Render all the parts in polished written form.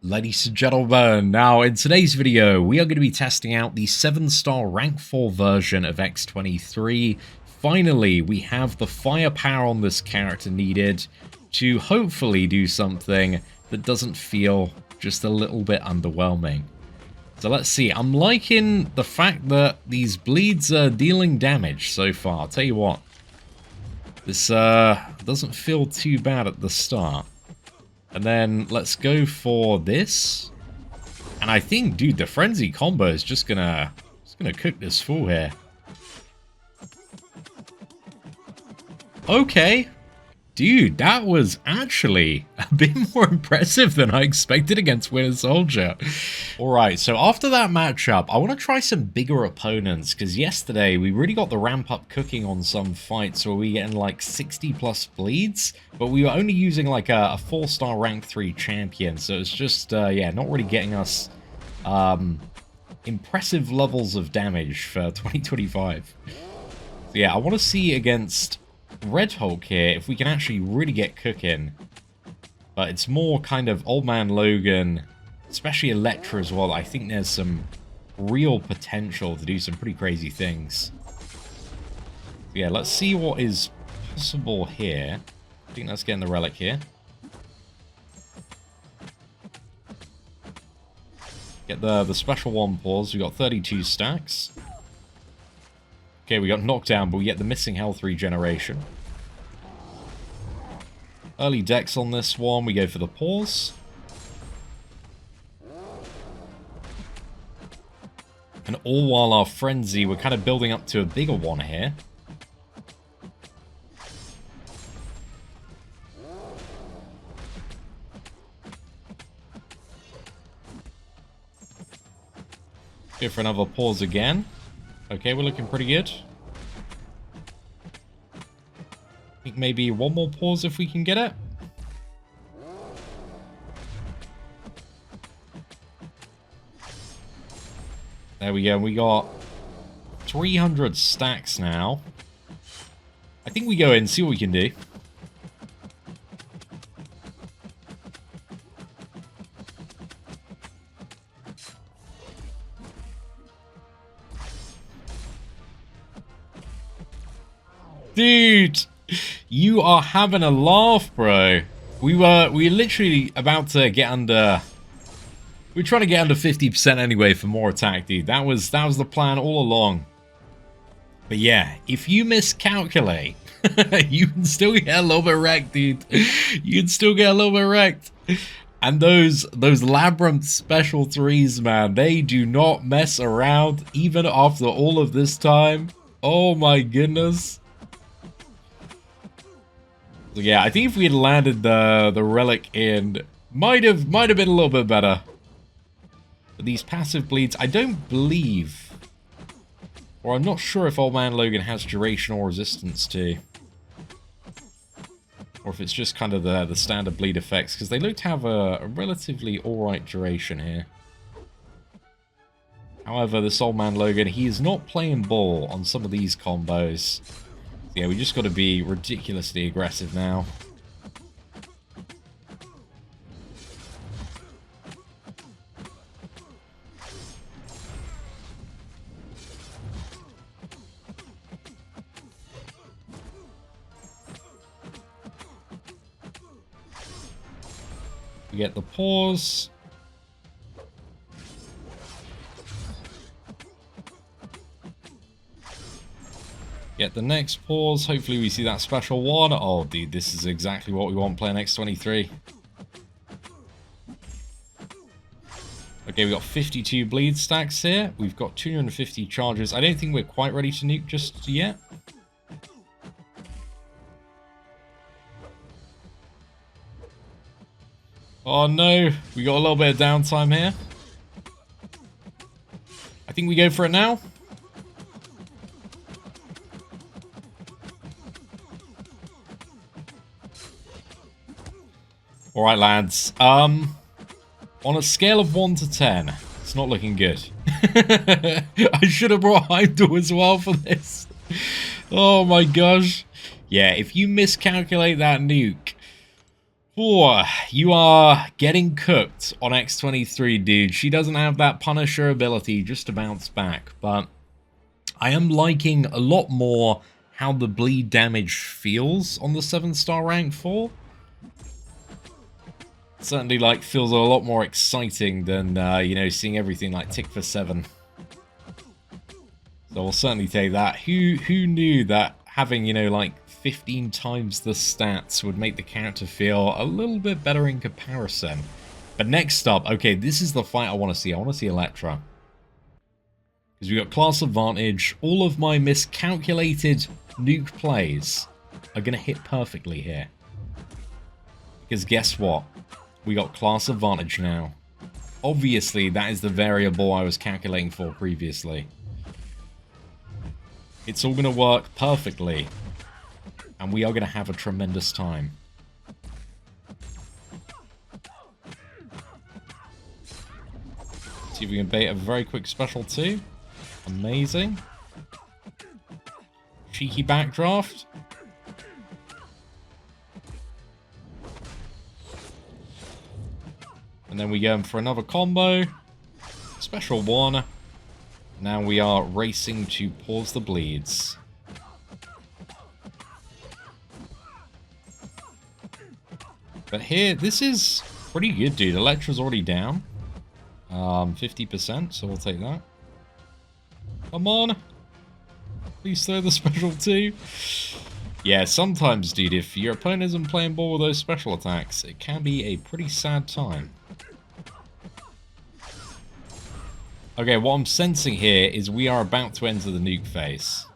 Ladies and gentlemen, now in today's video we are going to be testing out the 7-star rank 4 version of X23. Finally, we have the firepower on this character needed to hopefully do something that doesn't feel just a little bit underwhelming. So let's see, I'm liking the fact that these bleeds are dealing damage so far. I'll tell you what, this doesn't feel too bad at the start. And then let's go for this. And I think, dude, the frenzy combo is just gonna cook this fool here. Okay. Dude, that was actually a bit more impressive than I expected against Winter Soldier. Alright, so after that matchup, I want to try some bigger opponents, because yesterday we really got the ramp up cooking on some fights where we getting like 60 plus bleeds, but we were only using like a 4-star rank 3 champion, so it's just, yeah, not really getting us impressive levels of damage for 2025. So yeah, I want to see against Red Hulk here if we can actually really get cooking, but it's more kind of Old Man Logan, especially Elektra as well. I think there's some real potential to do some pretty crazy things. Yeah, let's see what is possible here. I think that's getting the relic here. Get the special one pause. We got 32 stacks. Okay, we got knocked down, but we get the missing health regeneration. Early dex on this one. We go for the pause. And all while our frenzy, we're kind of building up to a bigger one here. Go for another pause again. Okay, we're looking pretty good. I think maybe one more pause if we can get it. There we go. We got 300 stacks now. I think we go in and see what we can do. Dude, you are having a laugh, bro. We were literally about to get under. We're trying to get under 50% anyway for more attack, dude. That was the plan all along. But yeah, if you miscalculate, you can still get a little bit wrecked, dude. You can still get a little bit wrecked. And those Labyrinth special 3s, man, they do not mess around even after all of this time. Oh my goodness. So yeah, I think if we had landed the relic in, might have been a little bit better. But these passive bleeds, I don't believe, or I'm not sure if Old Man Logan has duration or resistance to, or if it's just kind of the standard bleed effects, because they look to have a relatively alright duration here. However, this Old Man Logan, he is not playing ball on some of these combos. Yeah, we just got to be ridiculously aggressive now. We get the pause. Get the next pause. Hopefully we see that special one. Oh, dude, this is exactly what we want playing X23. Okay, we got 52 bleed stacks here. We've got 250 charges. I don't think we're quite ready to nuke just yet. Oh no, we got a little bit of downtime here. I think we go for it now. Alright, lads. On a scale of 1 to 10, it's not looking good. I should have brought Heimdall as well for this. Oh my gosh. Yeah, if you miscalculate that nuke, Boy, you are getting cooked on X23, dude. She doesn't have that Punisher ability just to bounce back, but I am liking a lot more how the bleed damage feels on the 7-star rank 4. Certainly, like, feels a lot more exciting than, you know, seeing everything, like, tick for 7. So I'll certainly take that. Who knew that having, you know, like, 15 times the stats would make the character feel a little bit better in comparison. But next up, okay, this is the fight I want to see. I want to see Elektra. Because we got class advantage. All of my miscalculated nuke plays are going to hit perfectly here. Because guess what? We got class advantage now. Obviously, that is the variable I was calculating for previously. It's all going to work perfectly. And we are going to have a tremendous time. See if we can bait a very quick special too. Amazing. Cheeky backdraft. And then we go in for another combo. Special one. Now we are racing to pause the bleeds. But here, this is pretty good, dude. Elektra's already down. 50%, so we'll take that. Come on. Please throw the special too. Yeah, sometimes, dude, if your opponent isn't playing ball with those special attacks, it can be a pretty sad time. Okay, what I'm sensing here is we are about to enter the nuke phase.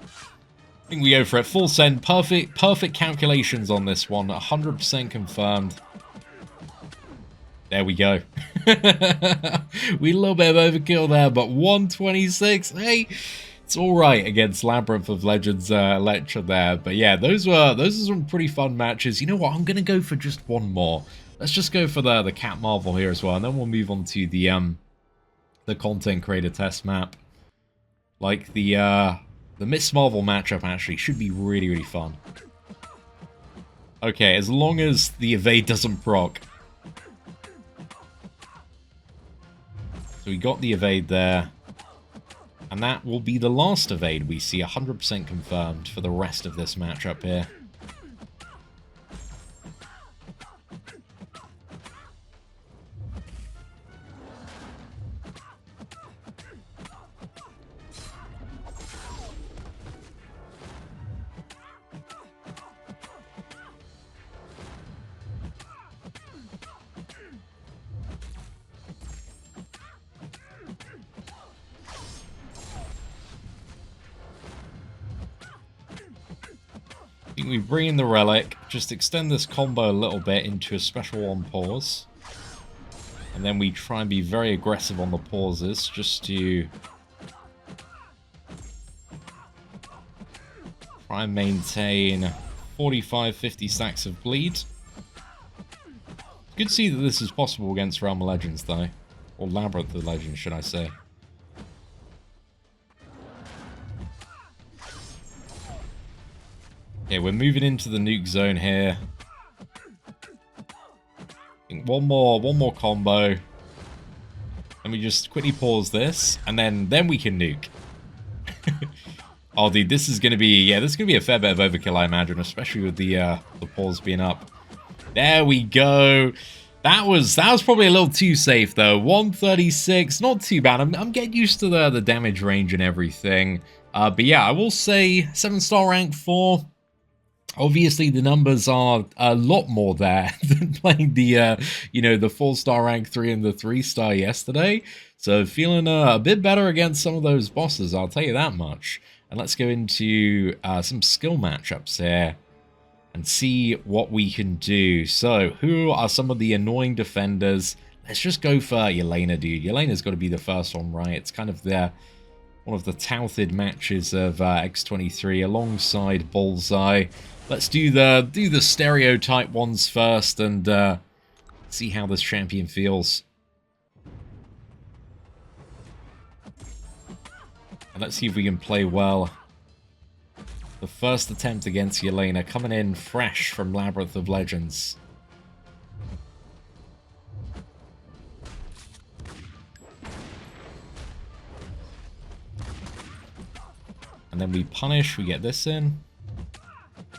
I think we go for it. Full send. Perfect calculations on this one. 100% confirmed. There we go. We a little bit of overkill there, but 126. Hey, it's all right against Labyrinth of Legends Elektra there. But yeah, those are some pretty fun matches. You know what? I'm gonna go for just one more. Let's just go for the Cat Marvel here as well, and then we'll move on to the content creator test map. Like the Miss Marvel matchup actually should be really, really fun. Okay, as long as the evade doesn't proc. So we got the evade there. And that will be the last evade we see 100% confirmed for the rest of this matchup here. We bring in the relic, just extend this combo a little bit into a special one pause. And then we try and be very aggressive on the pauses, just to try and maintain 45-50 stacks of bleed. Good to see that this is possible against Realm of Legends though. Or Labyrinth of Legends, should I say. Okay, we're moving into the nuke zone here. One more combo. Let me just quickly pause this, and then we can nuke. Oh, dude, this is gonna be this is gonna be a fair bit of overkill, I imagine, especially with the pause being up. There we go. That was probably a little too safe though. 136, not too bad. I'm getting used to the damage range and everything. But yeah, I will say 7-star rank 4. Obviously, the numbers are a lot more there than playing the, you know, the 4-star rank 3 and the 3-star yesterday. So feeling a bit better against some of those bosses, I'll tell you that much. And let's go into some skill matchups here and see what we can do. So who are some of the annoying defenders? Let's just go for Yelena, dude. Yelena's got to be the first one, right? It's kind of one of the touted matches of X23 alongside Bullseye. Let's do the stereotype ones first and see how this champion feels. And let's see if we can play well. The first attempt against Yelena, coming in fresh from Labyrinth of Legends. And then we punish, we get this in.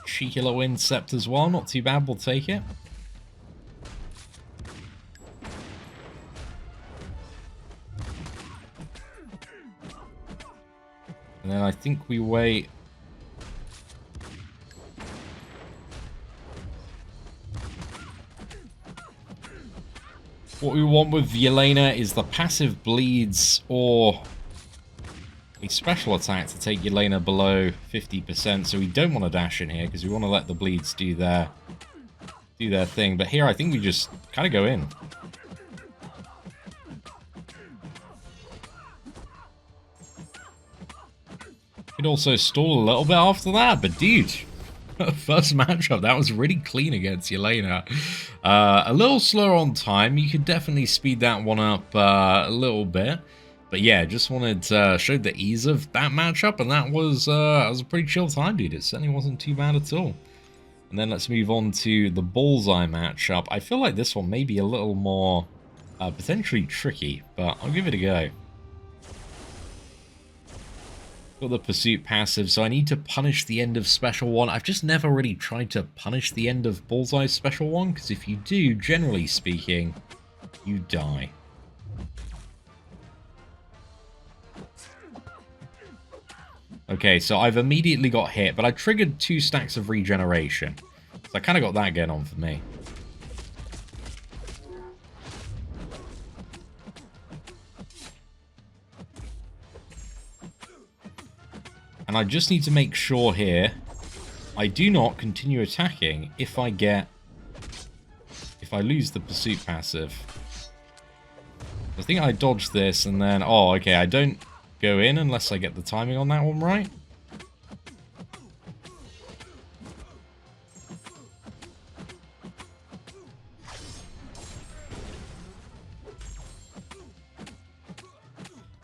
Cheeky little Incept as well, not too bad, we'll take it. And then I think we wait. What we want with Yelena is the passive bleeds or a special attack to take Yelena below 50%. So we don't want to dash in here because we want to let the bleeds do their thing. But here I think we just kind of go in. Could also stall a little bit after that, but dude, first matchup, that was really clean against Yelena. A little slower on time. You could definitely speed that one up a little bit. But yeah, just wanted to show the ease of that matchup, and that was a pretty chill time, dude. It certainly wasn't too bad at all. And then let's move on to the Bullseye matchup. I feel like this one may be a little more potentially tricky, but I'll give it a go. Got the Pursuit passive, so I need to punish the end of Special 1. I've just never really tried to punish the end of Bullseye's Special 1, because if you do, generally speaking, you die. Okay, so I've immediately got hit, but I triggered 2 stacks of regeneration. So I kind of got that going on for me. And I just need to make sure here I do not continue attacking if I lose the Pursuit passive. I think I dodged this and then, oh, okay, I don't go in unless I get the timing on that one right.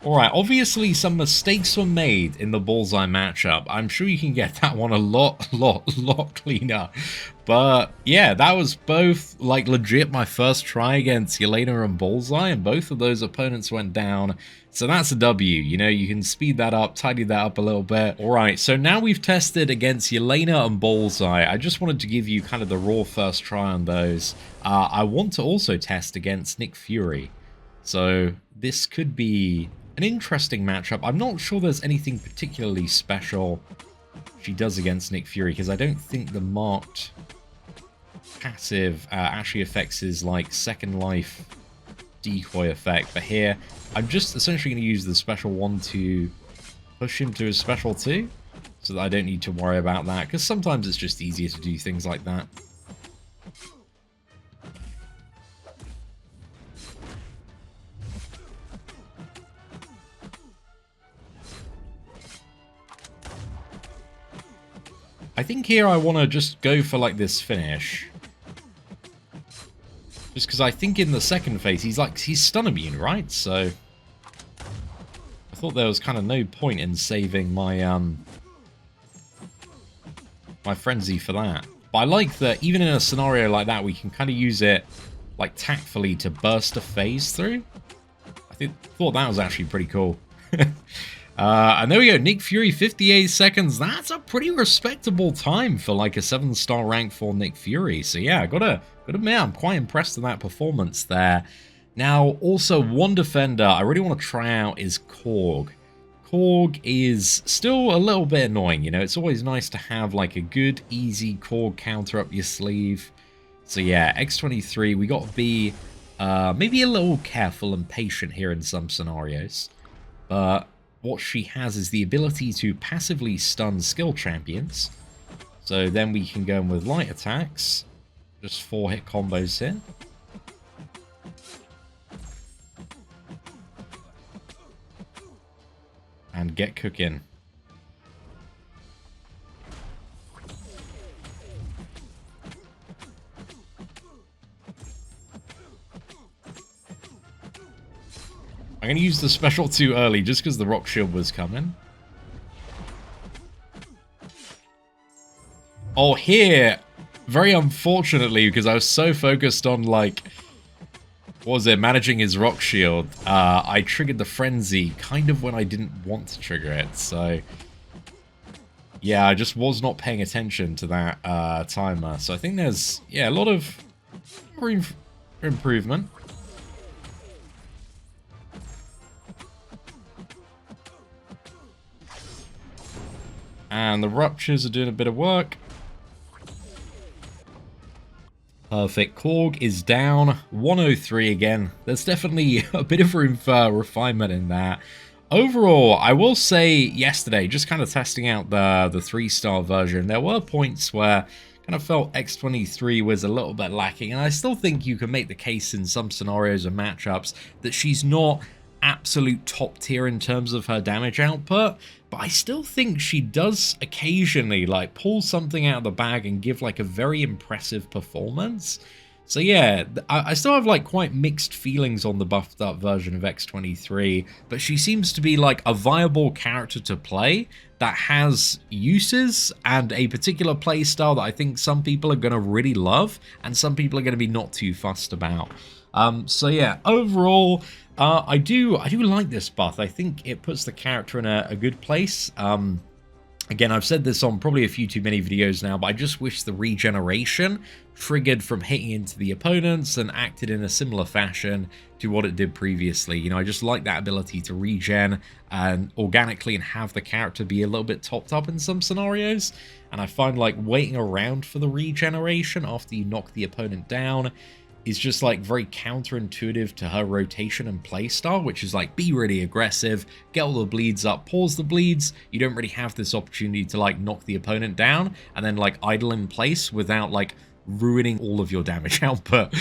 Alright, obviously some mistakes were made in the Bullseye matchup. I'm sure you can get that one a lot cleaner. But yeah, that was both like legit my first try against Yelena and Bullseye, and both of those opponents went down. So that's a W, you know, you can speed that up, tidy that up a little bit. Alright, so now we've tested against Yelena and Bullseye. I just wanted to give you kind of the raw first try on those. I want to also test against Nick Fury. So this could be an interesting matchup. I'm not sure there's anything particularly special she does against Nick Fury, because I don't think the marked passive actually affects his like second life decoy effect. But here I'm just essentially going to use the special 1 to push him to his special 2, so that I don't need to worry about that, because sometimes it's just easier to do things like that. I think here I want to just go for like this finish. Just because I think in the second phase he's stun immune, right? So I thought there was kind of no point in saving my my frenzy for that. But I like that even in a scenario like that we can kind of use it like tactfully to burst a phase through. I thought that was actually pretty cool. And there we go, Nick Fury, 58 seconds. That's a pretty respectable time for like a 7-star rank for Nick Fury. So yeah, gotta admit, I'm quite impressed with that performance there. Now, also one defender I really want to try out is Korg. Korg is still a little bit annoying, you know. It's always nice to have like a good, easy Korg counter up your sleeve. So yeah, X23, we got to be maybe a little careful and patient here in some scenarios. But what she has is the ability to passively stun skill champions. So then we can go in with light attacks. Just 4-hit combos here. And get cooking. I'm going to use the special 2 early just because the rock shield was coming. Oh, here, very unfortunately, because I was so focused on, like, what was it, managing his rock shield, I triggered the frenzy kind of when I didn't want to trigger it, so yeah, I just was not paying attention to that timer. So I think there's, yeah, a lot of room for improvement. And the ruptures are doing a bit of work. Perfect. Korg is down. 103 again. There's definitely a bit of room for refinement in that. Overall, I will say yesterday, just kind of testing out the 3-star version, there were points where I kind of felt X23 was a little bit lacking, and I still think you can make the case in some scenarios and matchups that she's not absolute top tier in terms of her damage output, but I still think she does occasionally like pull something out of the bag and give like a very impressive performance. So yeah, I still have like quite mixed feelings on the buffed up version of X23, but she seems to be like a viable character to play that has uses and a particular playstyle that I think some people are going to really love and some people are going to be not too fussed about. So yeah, overall, I do like this buff. I think it puts the character in a good place. Again, I've said this on probably a few too many videos now, but I just wish the regeneration triggered from hitting into the opponents and acted in a similar fashion to what it did previously. You know, I just like that ability to regen and organically and have the character be a little bit topped up in some scenarios. And I find like waiting around for the regeneration after you knock the opponent down is just like very counterintuitive to her rotation and playstyle, which is like be really aggressive, get all the bleeds up, pause the bleeds. You don't really have this opportunity to like knock the opponent down and then like idle in place without like ruining all of your damage output.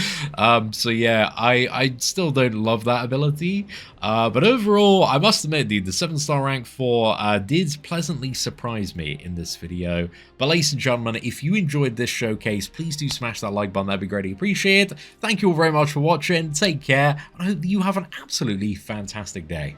So yeah, I still don't love that ability, but overall I must admit, dude, the 7-star rank 4 did pleasantly surprise me in this video. But ladies and gentlemen, if you enjoyed this showcase, please do smash that like button, that'd be greatly appreciated. Thank you all very much for watching, take care, and I hope that you have an absolutely fantastic day.